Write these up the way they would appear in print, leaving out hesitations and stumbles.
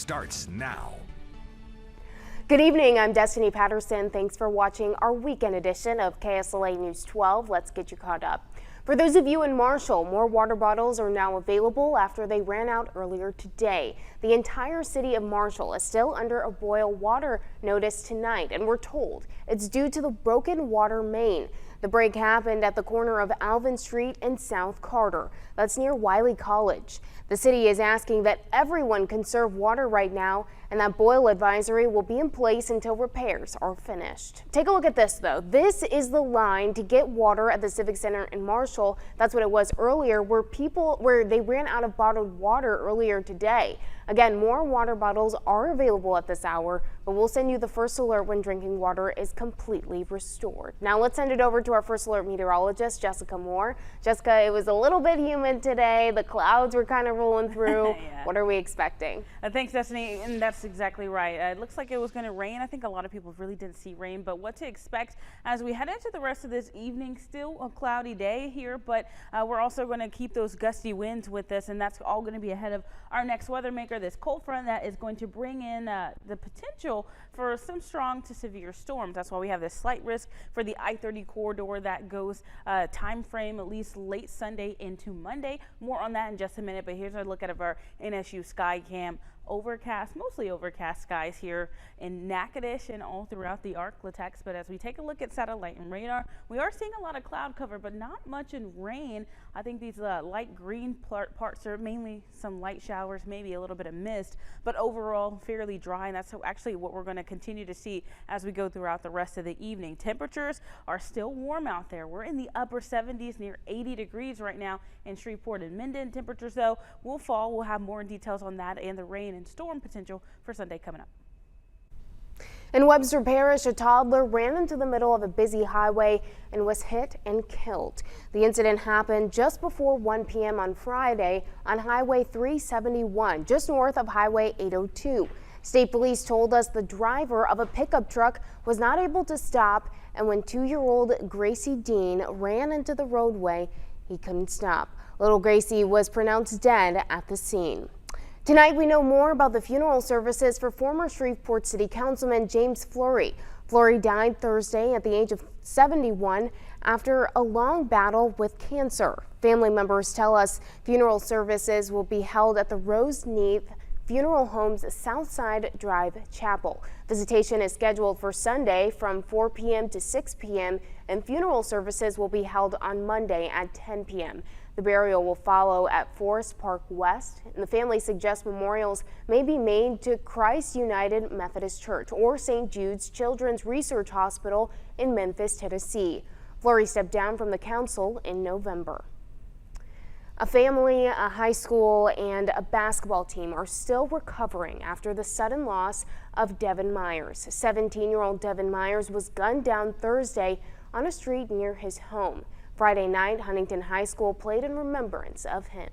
starts now. Good evening, I'm Destiny Patterson. Thanks for watching our weekend edition of KSLA News 12. Let's get you caught up. For those of you in Marshall, more water bottles are now available after they ran out earlier today. The entire city of Marshall is still under a boil water notice tonight, and we're told it's due to the broken water main. The break happened at the corner of Alvin Street and South Carter. That's near Wiley College. The city is asking that everyone conserve water right now, and that boil advisory will be in place until repairs are finished. Take a look at this, though. This is the line to get water at the Civic Center in Marshall. That's what it was earlier, where they ran out of bottled water earlier today. Again, more water bottles are available at this hour, but we'll send you the first alert when drinking water is completely restored. Now let's send it over to our first alert meteorologist, Jessica Moore. Jessica, it was a little bit humid today. The clouds were kind of rolling through. Yeah. What are we expecting? Thanks, Destiny, and that's exactly right. It looks like it was going to rain. I think a lot of people really didn't see rain, but what to expect as we head into the rest of this evening. Still a cloudy day here, but we're also going to keep those gusty winds with us, and that's all going to be ahead of our next weather maker, this cold front that is going to bring in the potential for some strong to severe storms. That's why we have this slight risk for the I-30 corridor that goes time frame at least late Sunday into Monday. More on that in just a minute, but here's a look at our NSU sky cam. Overcast, mostly overcast skies here in Natchitoches and all throughout the Arklatex. But as we take a look at satellite and radar, we are seeing a lot of cloud cover, but not much in rain. I think these light green parts are mainly some light showers, maybe a little bit of mist, but overall fairly dry. And that's actually what we're going to continue to see as we go throughout the rest of the evening. Temperatures are still warm out there. We're in the upper 70s, near 80 degrees right now in Shreveport and Minden. Temperatures, though, will fall. We'll have more details on that and the rain and storm potential for Sunday coming up. In Webster Parish, a toddler ran into the middle of a busy highway and was hit and killed. The incident happened just before 1 p.m. on Friday on Highway 371, just north of Highway 802. State police told us the driver of a pickup truck was not able to stop, and when 2-year-old Gracie Dean ran into the roadway, he couldn't stop. Little Gracie was pronounced dead at the scene. Tonight, we know more about the funeral services for former Shreveport City Councilman James Fleury. Fleury died Thursday at the age of 71 after a long battle with cancer. Family members tell us funeral services will be held at the Rose Neath Funeral Home's Southside Drive Chapel. Visitation is scheduled for Sunday from 4 p.m. to 6 p.m. and funeral services will be held on Monday at 10 p.m. The burial will follow at Forest Park West, and the family suggests memorials may be made to Christ United Methodist Church or St. Jude's Children's Research Hospital in Memphis, Tennessee. Fleury stepped down from the council in November. A family, a high school, and a basketball team are still recovering after the sudden loss of Devin Myers. 17-year-old Devin Myers was gunned down Thursday on a street near his home. Friday night, Huntington High School played in remembrance of him.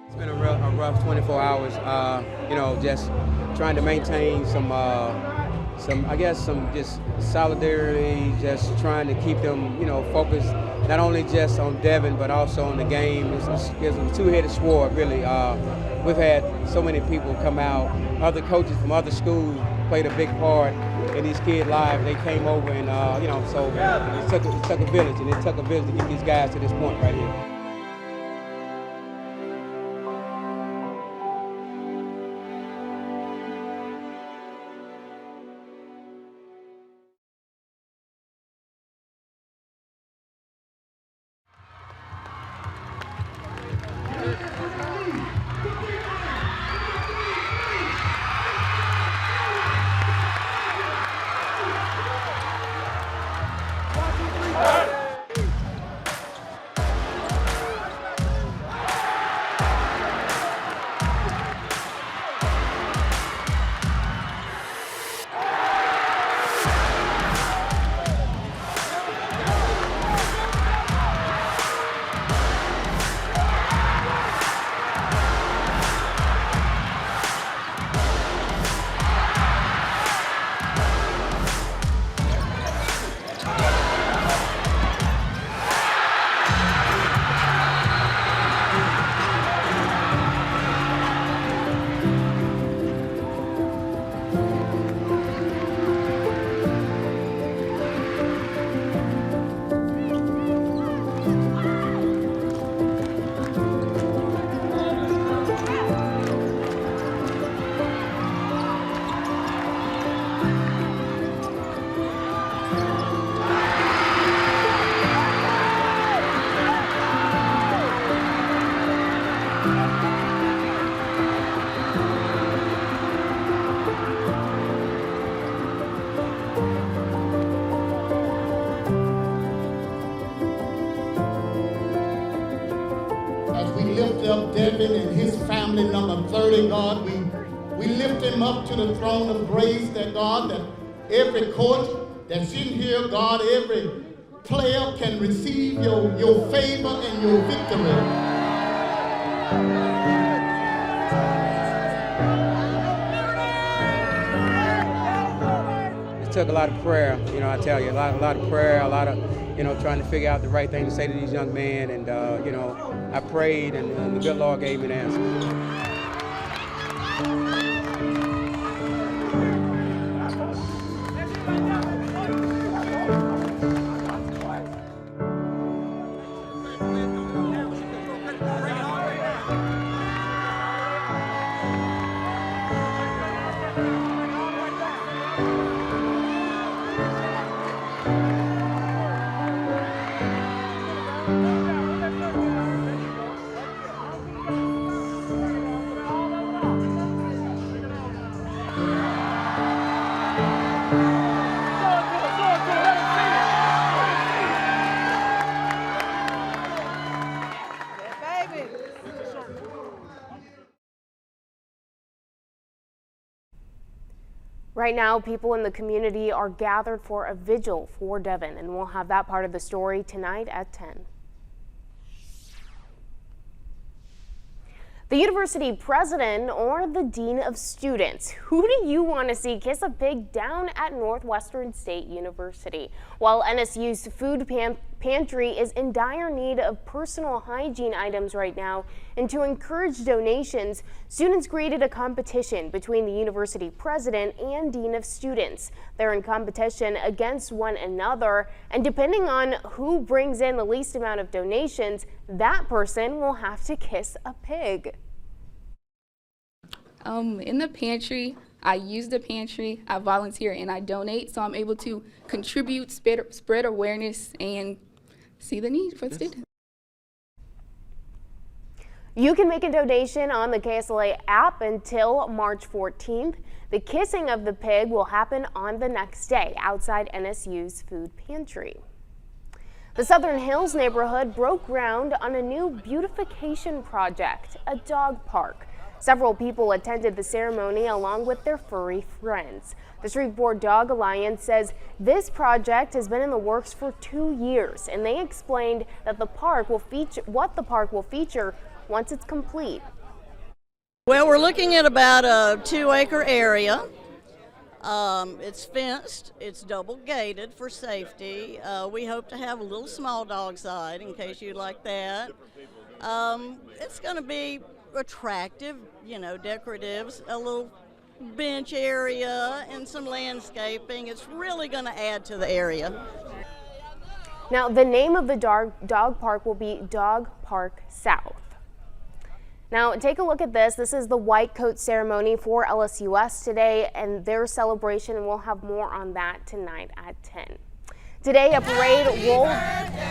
It's been a rough 24 hours, just trying to maintain some just solidarity, just trying to keep them, focused, not only just on Devin, but also on the game. It's a two-headed sword, really. We've had so many people come out, other coaches from other schools played a big part in these kids' lives. They came over and, so it took a village, and it took a village to get these guys to this point right here. 30, God, we lift him up to the throne of grace, that God, that every court that's in here, God, every player can receive your favor and your victory. It took a lot of prayer, I tell you, a lot of prayer, a lot of, trying to figure out the right thing to say to these young men. And, I prayed, and the good Lord gave me an answer. Right now, people in the community are gathered for a vigil for Devin, and we'll have that part of the story tonight at 10. The university president or the dean of students, who do you want to see kiss a pig down at Northwestern State University? While NSU's food pantry is in dire need of personal hygiene items right now, and to encourage donations, students created a competition between the university president and dean of students. They're in competition against one another, and depending on who brings in the least amount of donations, that person will have to kiss a pig. In the pantry, I use the pantry, I volunteer, and I donate, so I'm able to contribute, spread awareness, and see the need for the students. You can make a donation on the KSLA app until March 14th. The kissing of the pig will happen on the next day outside NSU's food pantry. The Southern Hills neighborhood broke ground on a new beautification project, a dog park. Several people attended the ceremony along with their furry friends. The Shreveport Dog Alliance says this project has been in the works for 2 years, and they explained that the park will feature once it's complete. Well, we're looking at about a 2-acre area. It's fenced, it's double gated for safety. We hope to have a little small dog side in case you like that. It's going to be attractive, decorative, a little bench area and some landscaping. It's really going to add to the area. Now, the name of the dog park will be Dog Park South. Now, take a look at this. This is the white coat ceremony for LSUS today and their celebration, and we'll have more on that tonight at 10. Today, a parade rolled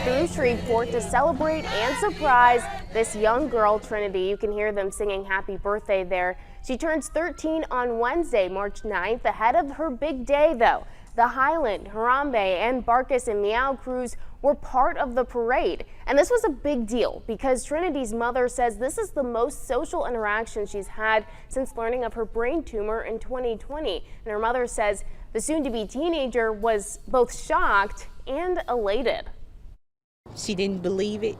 through Shreveport to celebrate and surprise this young girl, Trinity. You can hear them singing happy birthday there. She turns 13 on Wednesday, March 9th. Ahead of her big day, though, the Highland, Harambe, and Barkus and Meow crews were part of the parade. And this was a big deal because Trinity's mother says this is the most social interaction she's had since learning of her brain tumor in 2020. And her mother says the soon-to-be teenager was both shocked and elated. She didn't believe it.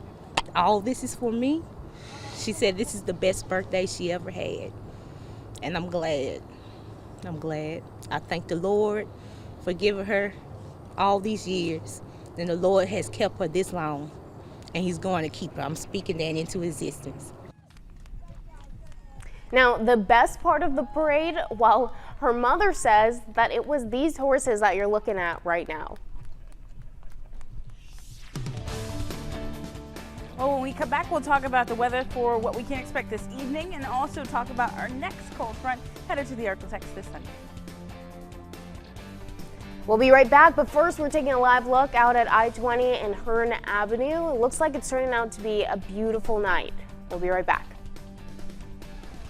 All this is for me. She said this is the best birthday she ever had. And I'm glad. I thank the Lord for giving her all these years. And the Lord has kept her this long. And he's going to keep her. I'm speaking that into existence. Now, the best part of the parade, well, her mother says that it was these horses that you're looking at right now. Well, when we come back, we'll talk about the weather for what we can expect this evening and also talk about our next cold front headed to the Arctic this Sunday. We'll be right back, but first we're taking a live look out at I-20 and Hearn Avenue. It looks like it's turning out to be a beautiful night. We'll be right back.